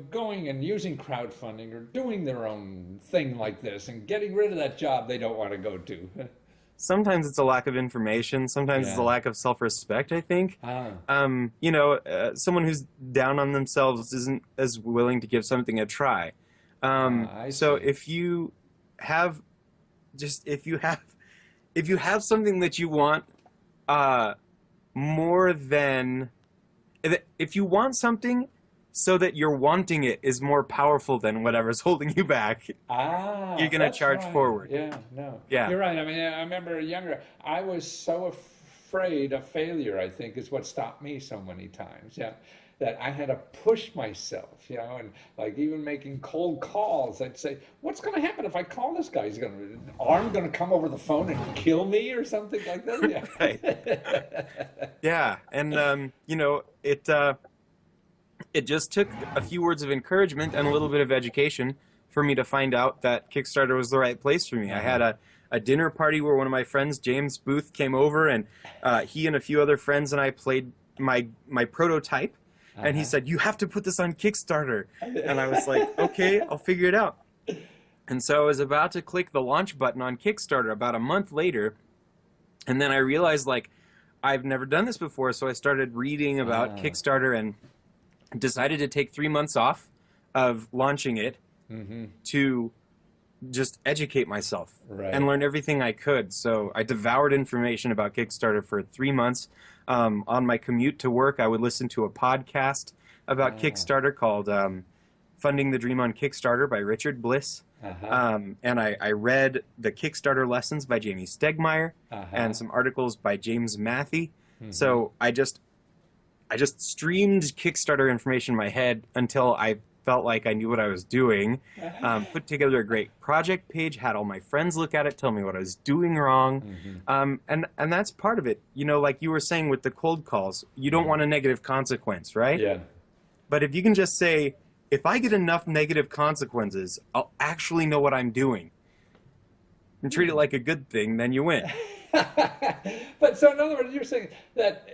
going and using crowdfunding or doing their own thing like this and getting rid of that job they don't want to go to? Sometimes it's a lack of information. Sometimes it's a lack of self-respect, I think. Someone who's down on themselves isn't as willing to give something a try. So if you have something that you want, more than, if you want something so that you're wanting it is more powerful than whatever's holding you back, you're going to charge forward. Yeah, no. Yeah. You're right. I mean, I remember younger, I was so afraid of failure, I think, is what stopped me so many times. Yeah. That I had to push myself, and like even making cold calls, I'd say, what's going to happen if I call this guy? Is arm going to come over the phone and kill me or something like that? Yeah. Right. Yeah. And, it just took a few words of encouragement and a little bit of education for me to find out that Kickstarter was the right place for me. I had a dinner party where one of my friends, James Booth, came over, and he and a few other friends and I played my prototype. And he said, you have to put this on Kickstarter. And I was like, okay, I'll figure it out. And so I was about to click the launch button on Kickstarter about a month later. And then I realized, like, I've never done this before. So I started reading about Kickstarter and decided to take 3 months off of launching it to just educate myself and learn everything I could. So I devoured information about Kickstarter for 3 months. On my commute to work, I would listen to a podcast about Kickstarter called Funding the Dream on Kickstarter by Richard Bliss. And I read the Kickstarter lessons by Jamie Stegmaier and some articles by James Matthey. So I just streamed Kickstarter information in my head until I felt like I knew what I was doing. Put together a great project page, had all my friends look at it, tell me what I was doing wrong. And that's part of it. Like you were saying with the cold calls, you don't want a negative consequence, right? Yeah. But if you can just say, if I get enough negative consequences, I'll actually know what I'm doing, and treat it like a good thing, then you win. But so in other words, you're saying that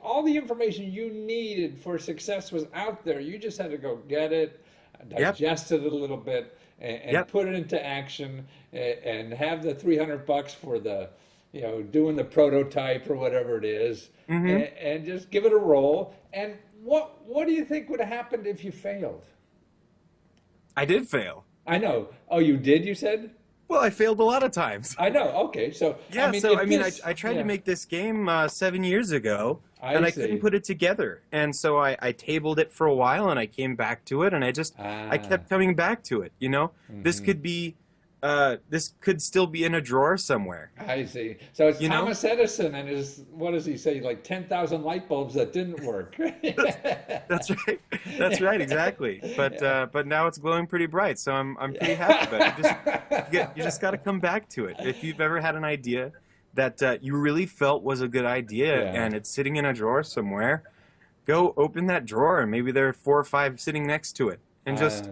all the information you needed for success was out there. You just had to go get it, digest it a little bit, and put it into action, and have the $300 for the, doing the prototype or whatever it is, and just give it a roll. And what do you think would have happened if you failed? I did fail. I know. Oh, you did, you said? Well, I failed a lot of times. I know. Okay, so yeah. I tried to make this game 7 years ago, and I couldn't put it together. And so I tabled it for a while, and I came back to it, and I kept coming back to it. This could be, this could still be in a drawer somewhere. I see. So it's Thomas Edison and his, what does he say, like 10,000 light bulbs that didn't work. That's right. That's right. Exactly. But now it's glowing pretty bright, so I'm pretty happy about it. You just got to come back to it. If you've ever had an idea that you really felt was a good idea and it's sitting in a drawer somewhere, go open that drawer, and maybe there are 4 or 5 sitting next to it, and just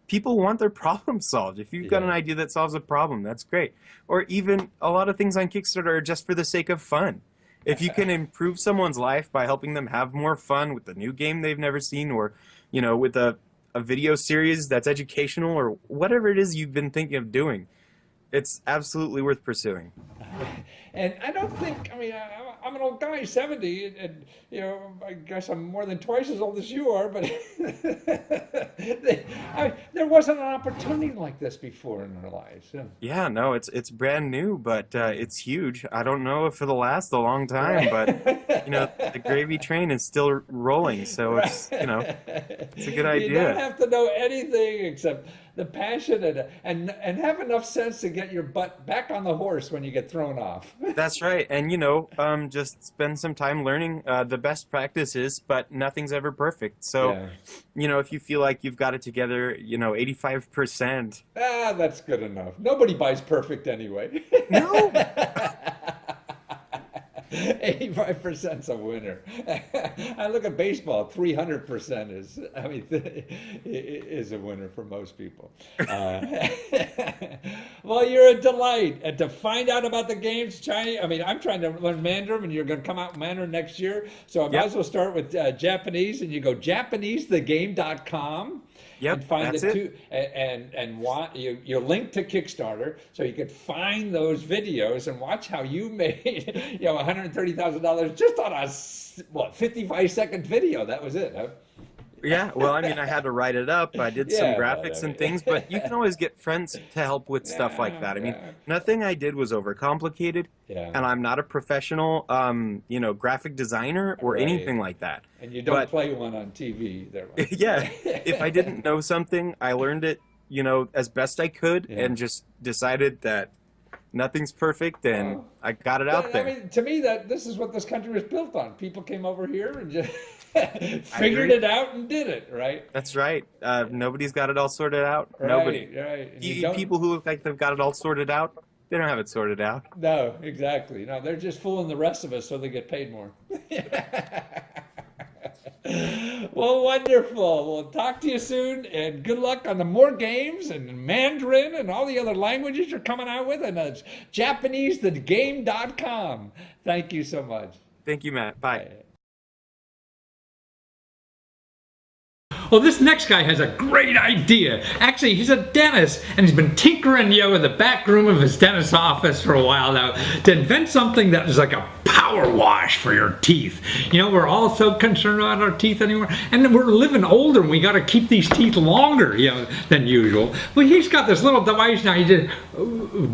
people want their problem solved. If you've got an idea that solves a problem, that's great. Or even a lot of things on Kickstarter are just for the sake of fun. If you can improve someone's life by helping them have more fun with a new game they've never seen, or with a video series that's educational, or whatever it is you've been thinking of doing, it's absolutely worth pursuing. And I don't think, I'm an old guy, 70, and I guess I'm more than twice as old as you are, but there wasn't an opportunity like this before in our lives. Yeah, no, it's brand new, but it's huge. I don't know if it'll last a long time, but the gravy train is still rolling, so it's it's a good idea. You don't have to know anything except the passion and have enough sense to get your butt back on the horse when you get thrown off. That's right. And just spend some time learning the best practices, but nothing's ever perfect. So, Yeah. if you feel like you've got it together, 85%. That's good enough. Nobody buys perfect anyway. No. 85%'s a winner. I look at baseball, 300% is a winner for most people. Well, you're a delight. And to find out about the games, Chinese, I'm trying to learn Mandarin, and you're going to come out Mandarin next year. So I might as well start with Japanese, and you go JapaneseTheGame.com. Yep, and find that's the it. two, and you're linked to Kickstarter, so you could find those videos and watch how you made $130,000 just on a 55-second video. That was it, huh? Yeah, well, I had to write it up. I did some Yeah, graphics and things, but you can always get friends to help with stuff like that. Yeah. Nothing I did was overcomplicated, Yeah. and I'm not a professional, graphic designer or Right. anything like that. And you don't But- play one on TV either. Yeah, if I didn't know something, I learned it, as best I could, Yeah. and just decided that nothing's perfect, and Well, I got it out there. To me, this is what this country was built on. People came over here and just figured agree. it out and did it, right? That's right. Nobody's got it all sorted out. Right, Nobody. right. And You people who look like they've got it all sorted out, they don't have it sorted out. No, exactly. No, they're just fooling the rest of us so they get paid more. Well, wonderful. We'll talk to you soon, and good luck on the more games and Mandarin and all the other languages you're coming out with. And it's JapaneseTheGame.com. Thank you so much. Thank you, Matt. Bye. Well, this next guy has a great idea. Actually, he's a dentist, and he's been tinkering in the back room of his dentist's office for a while now to invent something that is like a power wash for your teeth. We're all so concerned about our teeth anymore, and we're living older, and we got to keep these teeth longer, than usual. Well, he's got this little device now. You just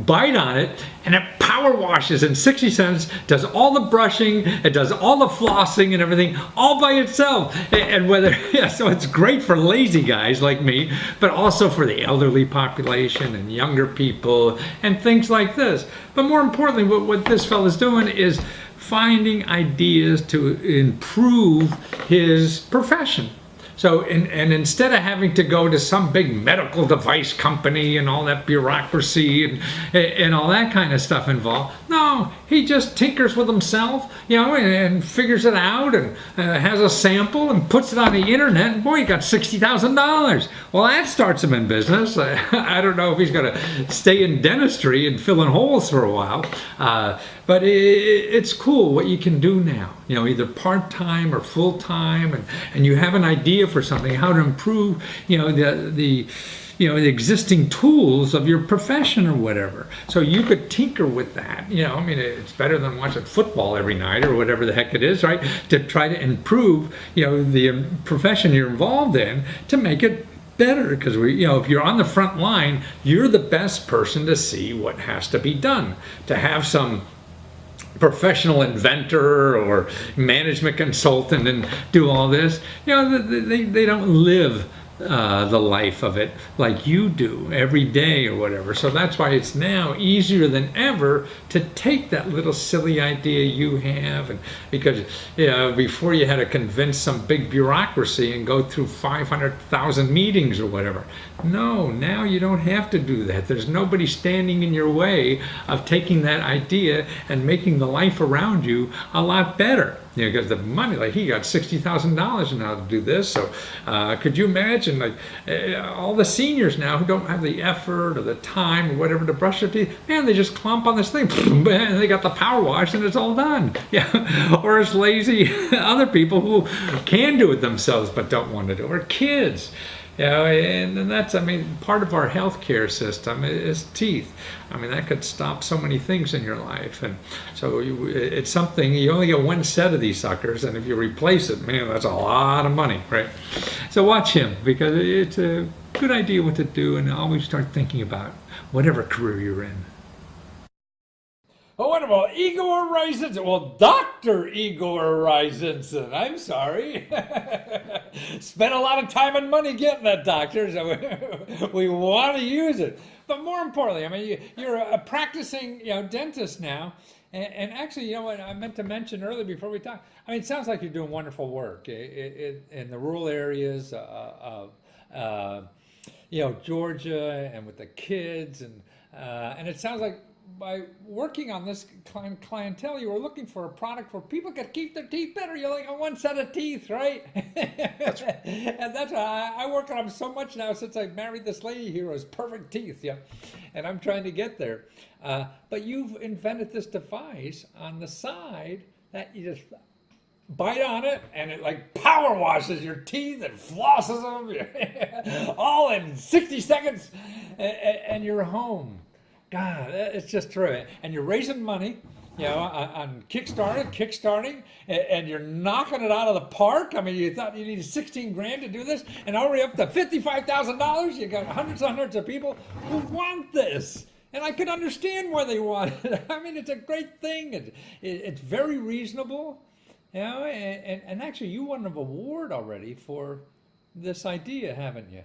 bite on it, and it power washes in 60 seconds, does all the brushing, it does all the flossing and everything, all by itself. And so it's great for lazy guys like me, but also for the elderly population and younger people and things like this. But more importantly, what this fella's doing is finding ideas to improve his profession. So, and instead of having to go to some big medical device company and all that bureaucracy and all that kind of stuff involved, no, he just tinkers with himself, and figures it out and has a sample and puts it on the internet, and boy, he got $60,000. Well, that starts him in business. I don't know if he's going to stay in dentistry and filling holes for a while, but it's cool what you can do now, either part-time or full-time, and you have an idea for something, how to improve, the existing tools of your profession or whatever. So you could tinker with that. It's better than watching football every night or whatever the heck it is, right? To try to improve, the profession you're involved in to make it better, because if you're on the front line, you're the best person to see what has to be done. To have some professional inventor or management consultant and do all this, they don't live the life of it like you do every day or whatever. So that's why it's now easier than ever to take that little silly idea you have, and because before you had to convince some big bureaucracy and go through 500,000 meetings or whatever. No, now you don't have to do that. There's nobody standing in your way of taking that idea and making the life around you a lot better. Because the money, like he got $60,000 now to do this. So could you imagine, all the seniors now who don't have the effort or the time or whatever to brush their teeth, man, they just clomp on this thing, and they got the power wash and it's all done. Yeah, or it's lazy other people who can do it themselves but don't want to do it, or kids. And that's, part of our healthcare system is teeth. That could stop so many things in your life. And so it's something, you only get one set of these suckers, and if you replace it, man, that's a lot of money, right? So watch him, because it's a good idea what to do, and always start thinking about whatever career you're in. Oh, what about Igor Ryzenson? Well, Dr. Igor Ryzenson. I'm sorry. Spent a lot of time and money getting that doctor, so we want to use it. But more importantly, I mean, you're a practicing, dentist now. And actually, you know what I meant to mention earlier before we talk? I mean, it sounds like you're doing wonderful work in the rural areas of, Georgia, and with the kids, and it sounds like by working on this clientele, you were looking for a product where people could keep their teeth better. You're like on one set of teeth, right? That's right. And that's why I work on them so much now since I married this lady here who has perfect teeth, and I'm trying to get there. But you've invented this device on the side that you just bite on it and it like power washes your teeth and flosses them all in 60 seconds, and you're home. God, it's just terrific. And you're raising money, on kickstarting, and you're knocking it out of the park. I mean, you thought you needed 16 grand to do this, and already up to $55,000. You got hundreds of people who want this. And I could understand why they want it. I mean, it's a great thing. It's very reasonable, and actually you won an award already for this idea, haven't you?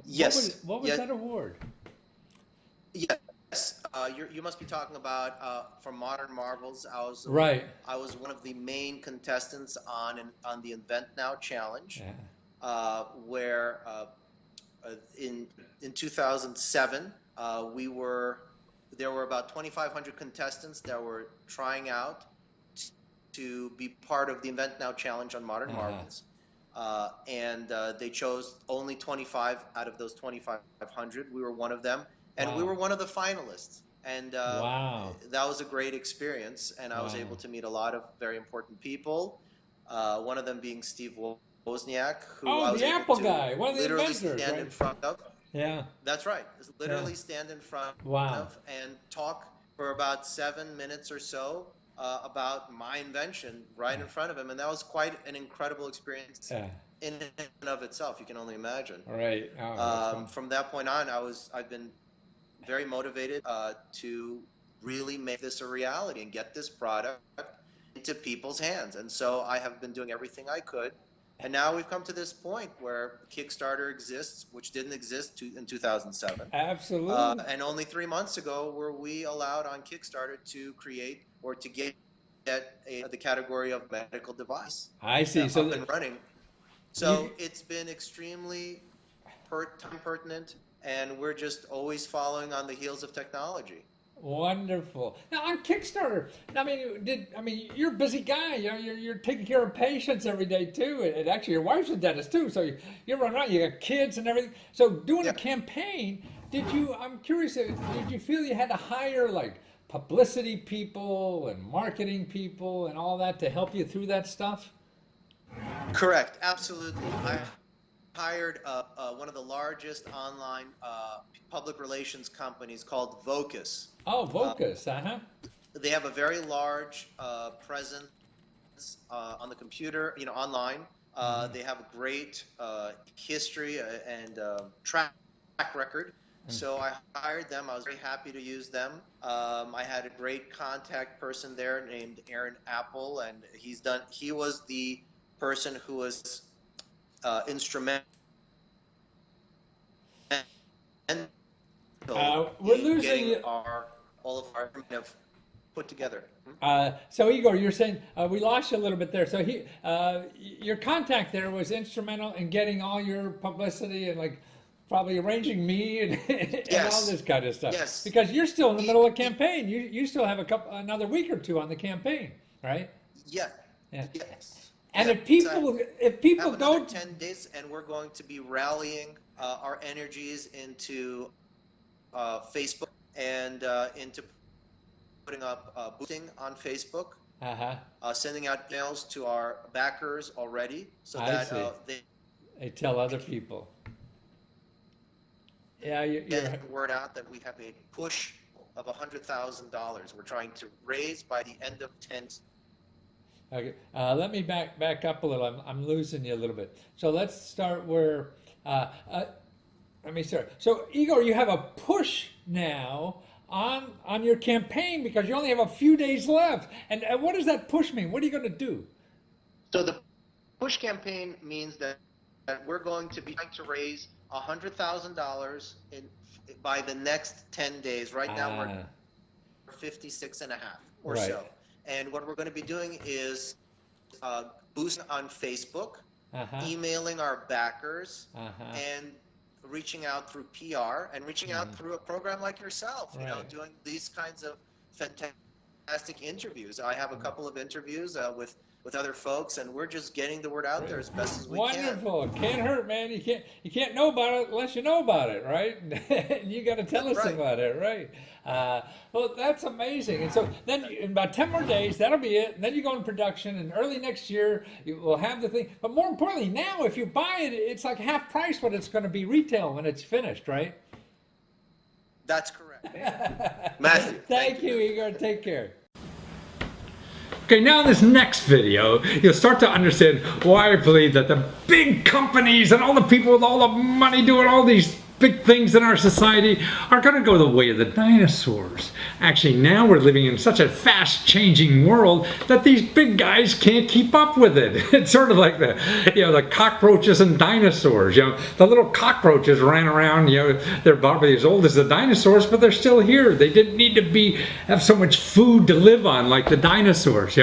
Yes. What was that award? Yes, you must be talking about for Modern Marvels. Right. I was one of the main contestants on the Invent Now challenge, where in 2007 there were about 2,500 contestants that were trying out to be part of the Invent Now challenge on Modern Marvels. And they chose only 25 out of those 2,500. We were one of them. And we were one of the finalists, and that was a great experience. And I was able to meet a lot of very important people. One of them being Steve Wozniak, who I was the able Apple to guy, one of the literally inventors, stand right? in front of. Yeah, that's right. Literally stand in front of and talk for about 7 minutes or so about my invention right in front of him, and that was quite an incredible experience. In and of itself, you can only imagine. Right. From that point on, I've been very motivated to really make this a reality and get this product into people's hands. And so I have been doing everything I could. And now we've come to this point where Kickstarter exists, which didn't exist in 2007. Absolutely. And only 3 months ago were we allowed on Kickstarter to create or to get the category of medical device. I see. So up and running. So it's been extremely time pertinent. And we're just always following on the heels of technology. Wonderful. Now on Kickstarter, I mean, you're a busy guy. You're taking care of patients every day too, and actually your wife's a dentist too. So you run around. You got kids and everything. So doing a campaign, I'm curious. Did you feel you had to hire like publicity people and marketing people and all that to help you through that stuff? Correct. Absolutely. I hired one of the largest online public relations companies called Vocus. Oh, Vocus, They have a very large presence on the computer, online. They have a great history and track record. So I hired them. I was very happy to use them. I had a great contact person there named Aaron Apple, and he was the person who was instrumental. We're losing all of our put together. So Igor, you're saying we lost you a little bit there. So your contact there was instrumental in getting all your publicity and like probably arranging me and, and all this kind of stuff. Yes. Because you're still in the middle of a campaign. You still have another week or two on the campaign, right? Yeah. Yes. And if people go 10 days, and we're going to be rallying our energies into Facebook and into putting up boosting on Facebook, sending out emails to our backers already, so that they tell other people. Yeah, get the word out that we have a push of $100,000. We're trying to raise by the end of 10. Okay, let me back up a little. I'm losing you a little bit. So let's start where. Let me start. So Igor, you have a push now on your campaign because you only have a few days left. And what does that push mean? What are you going to do? So the push campaign means that we're going to be trying to raise $100,000 by the next 10 days. Right now we're 56 and a half or right. so. And what we're going to be doing is boosting on Facebook, emailing our backers, and reaching out through PR and reaching out through a program like yourself, you know, doing these kinds of fantastic interviews. I have a couple of interviews with other folks, and we're just getting the word out there as best as we can. Wonderful. Can't hurt, man. You can't know about it unless you know about it, right? You got to tell us about it, right? Well, that's amazing. And so then in about 10 more days, that'll be it. And then you go in production, and early next year, you will have the thing. But more importantly, now if you buy it, it's like half price what it's going to be retail when it's finished, right? That's correct. Matthew. Thank you, Igor. Take care. Okay, now in this next video, you'll start to understand why I believe that the big companies and all the people with all the money doing all these big things in our society are going to go the way of the dinosaurs. Actually, now we're living in such a fast-changing world that these big guys can't keep up with it. It's sort of like the cockroaches and dinosaurs. The little cockroaches ran around. They're probably as old as the dinosaurs, but they're still here. They didn't need to have so much food to live on like the dinosaurs.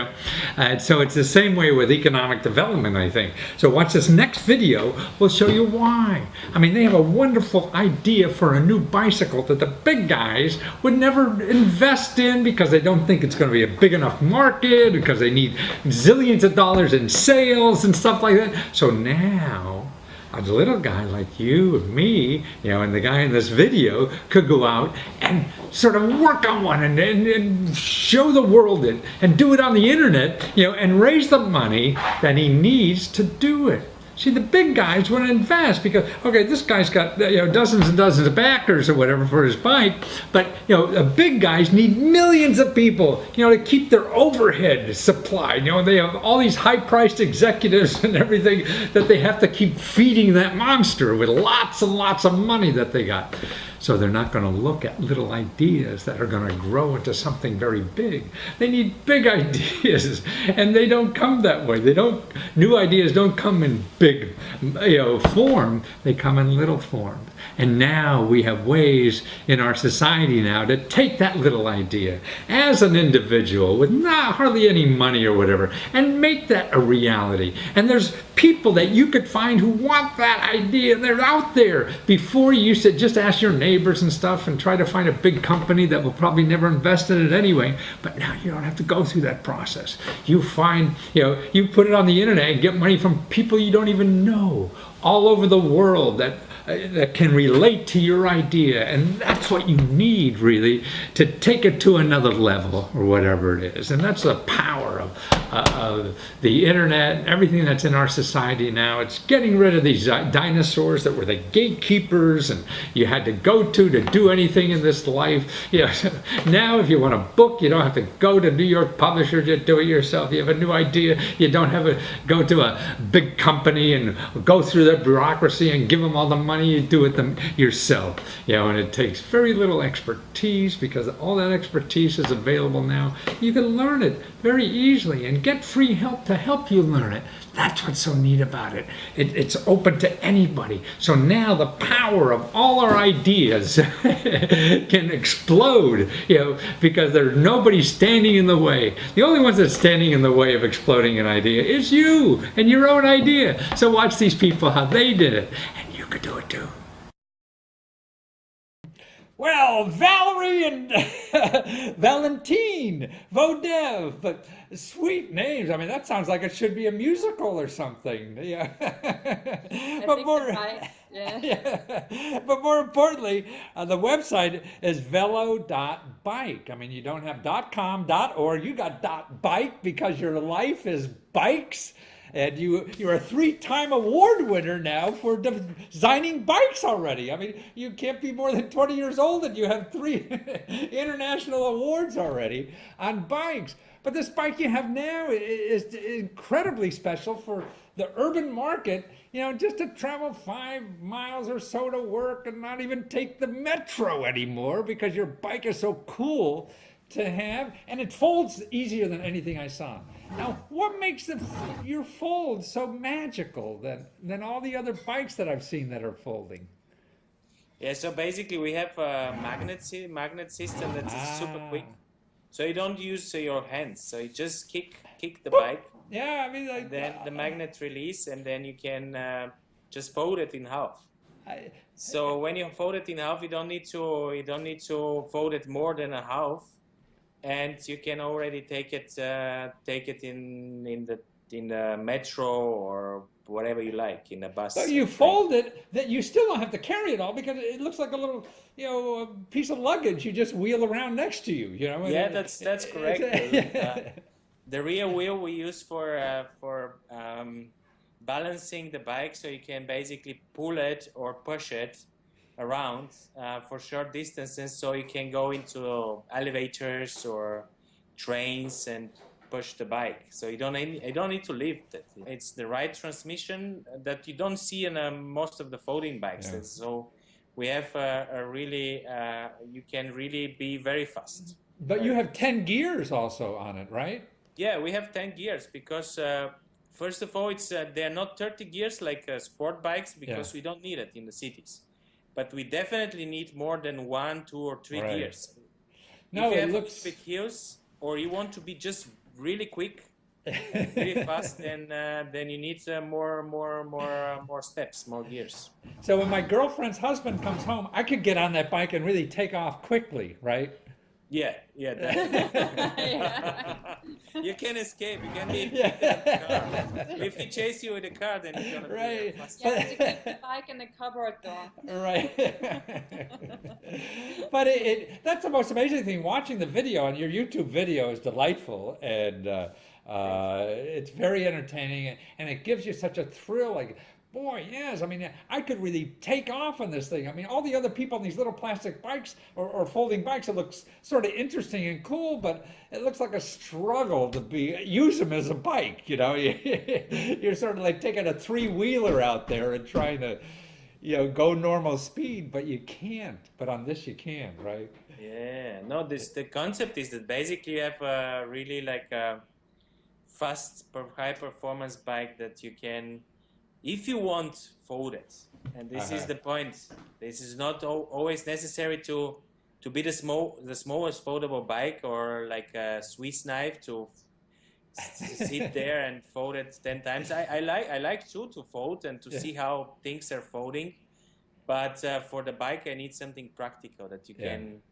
And so it's the same way with economic development, I think. So watch this next video. We'll show you why. I mean, they have a wonderful idea for a new bicycle that the big guys would never invest in because they don't think it's going to be a big enough market, because they need zillions of dollars in sales and stuff like that. So now a little guy like you and me, and the guy in this video could go out and sort of work on one and show the world it and do it on the internet, and raise the money that he needs to do it. See, the big guys want to invest because, okay, this guy's got dozens and dozens of backers or whatever for his bike, but the big guys need millions of people, to keep their overhead supplied. They have all these high-priced executives and everything that they have to keep feeding that monster with lots and lots of money that they got. So they're not going to look at little ideas that are going to grow into something very big. They need big ideas, and they don't come that way. New ideas don't come in big, form. They come in little form. And now we have ways in our society now to take that little idea as an individual with not hardly any money or whatever and make that a reality. And there's people that you could find who want that idea. They're out there. Before you used to just ask your neighbors and stuff and try to find a big company that will probably never invest in it anyway. But now you don't have to go through that process. You find, you put it on the internet and get money from people you don't even know all over the world that can relate to your idea, and that's what you need really to take it to another level or whatever it is. And that's the power of the internet and everything that's in our society now. It's getting rid of these dinosaurs that were the gatekeepers and you had to go to do anything in this life. Now if you want a book, you don't have to go to New York publishers, you do it yourself. You have a new idea, you don't have to go to a big company and go through the bureaucracy and give them all the money. You do it yourself, and it takes very little expertise because all that expertise is available now. You can learn it very easily and get free help to help you learn it. That's what's so neat about it. It's open to anybody. So now the power of all our ideas can explode, because there's nobody standing in the way. The only ones that's standing in the way of exploding an idea is you and your own idea. So watch these people, how they did it. And you could do it too. Well, Valerie and Valentine Vodev, but sweet names. I mean, that sounds like it should be a musical or something. Yeah. But but more importantly, the website is velo.bike. I mean, you don't have .com, .org. You got .bike because your life is bikes. And you're a 3-time award winner now for designing bikes already. I mean, you can't be more than 20 years old and you have 3 international awards already on bikes. But this bike you have now is incredibly special for the urban market, just to travel 5 miles or so to work and not even take the metro anymore because your bike is so cool to have, and it folds easier than anything I saw. Now, what makes your fold so magical than all the other bikes that I've seen that are folding? Yeah, so basically we have a magnet system that is super quick. So you don't use your hands. So you just kick the bike. Yeah, I mean, and then the magnet release, and then you can just fold it in half. So when you fold it in half, you don't need to fold it more than a half, and you can already take it in the metro or whatever you like, in a bus. So you fold it, that you still don't have to carry it all because it looks like a little, a piece of luggage you just wheel around next to you. Yeah, that's correct. The rear wheel we use for balancing the bike, so you can basically pull it or push it around for short distances, so you can go into elevators or trains and push the bike. So you don't need to lift it. It's the right transmission that you don't see in most of the folding bikes. Yeah. So we have a really you can really be very fast. But you have 10 gears also on it, right? Yeah, we have 10 gears because first of all, they're not 30 gears like sport bikes because we don't need it in the cities. But we definitely need more than 1, 2, or 3 gears. No, if you it have looks big hills, or you want to be just really quick, really fast, then you need more steps, more gears. So when my girlfriend's husband comes home, I could get on that bike and really take off quickly, right? Yeah, definitely. You can escape. You can leave the car. If he chases you with a car, then you're gonna be fast. You have to keep the bike in the cupboard, though. Right. But that's the most amazing thing. Watching the video, and your YouTube video is delightful, and it's very entertaining, and it gives you such a thrill. Like, boy, yes. I mean, I could really take off on this thing. I mean, all the other people on these little plastic bikes or folding bikes, it looks sort of interesting and cool, but it looks like a struggle to use them as a bike. You're sort of like taking a 3-wheeler out there and trying to, go normal speed, but you can't. But on this, you can, right? Yeah. No, the concept is that basically you have a really like a fast, high performance bike that you can, if you want, fold it. And this is the point. This is not always necessary to be the smallest foldable bike or like a Swiss knife to sit there and fold it 10 times. I like too to fold and to see how things are folding. But for the bike, I need something practical that you can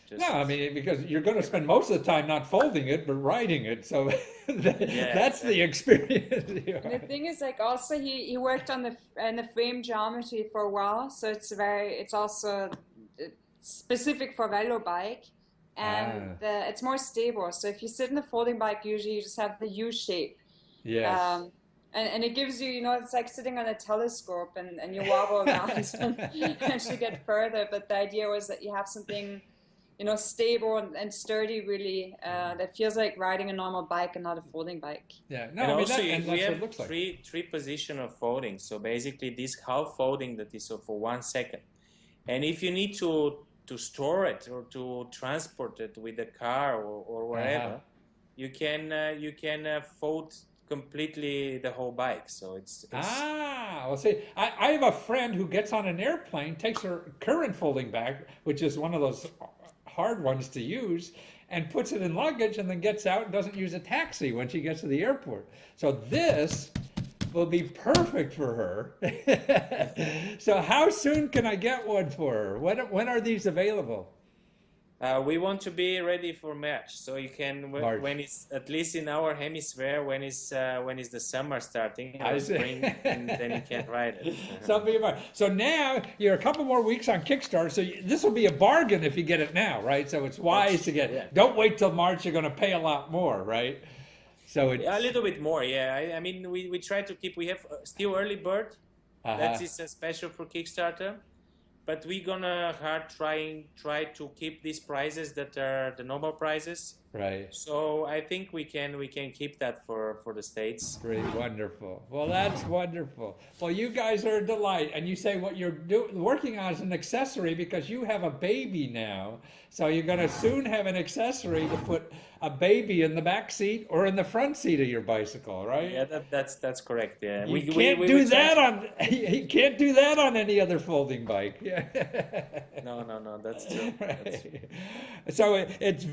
just... No, I mean, because you're going to spend most of the time not folding it, but riding it. So that's the experience. The thing is, like, also he worked on the frame geometry for a while, so it's also specific for velo bike, and it's more stable. So if you sit in the folding bike, usually you just have the U shape. Yes. And it gives you, it's like sitting on a telescope and you wobble around as you get further. But the idea was that you have something, stable and sturdy, really, that feels like riding a normal bike and not a folding bike. Yeah, no, and also we have three position of folding. So basically this half folding that is for 1 second. And if you need to store it or to transport it with a car or wherever, you can fold completely the whole bike. So it's well, see, I have a friend who gets on an airplane, takes her current folding bag, which is one of those hard ones to use, and puts it in luggage, and then gets out and doesn't use a taxi when she gets to the airport. So this will be perfect for her. So how soon can I get one for her? When are these available? We want to be ready for March, so you can when it's at least in our hemisphere, when is the summer starting, spring, and then you can ride it. So now you're a couple more weeks on Kickstarter, so this will be a bargain if you get it now, right? So it's wise to get it. Yeah. Don't wait till March; you're going to pay a lot more, right? So it's a little bit more, yeah. I mean, we try to keep. We have still early bird. That is special for Kickstarter. But we're gonna try to keep these prices that are the normal prices. Right. So I think we can keep that for the States. Great, wonderful. Well, that's wonderful. Well, you guys are a delight, and you say what you're working on is an accessory because you have a baby now. So you're going to soon have an accessory to put a baby in the back seat or in the front seat of your bicycle, right? Yeah, that's correct. Yeah, You can't do we that try- on you can't do that on any other folding bike. Yeah. No, that's true. That's true. Right. So it's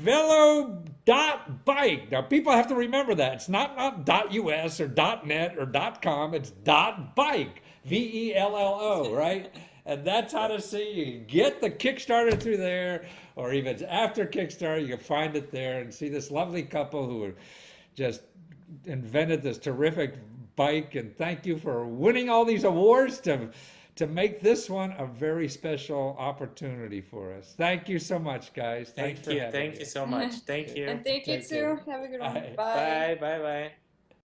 velo.bike. Now people have to remember that. It's not .us or .net or .com. It's .bike. VELLO, right? And that's how to see. You can get the Kickstarter through there, or even after Kickstarter, you can find it there and see this lovely couple who are just invented this terrific bike. And thank you for winning all these awards to make this one a very special opportunity for us. Thank you so much, guys. Thanks for having Thank me. you so much. Thank you. And thank you Thank you. too. Have a good one. Bye. Bye. Bye.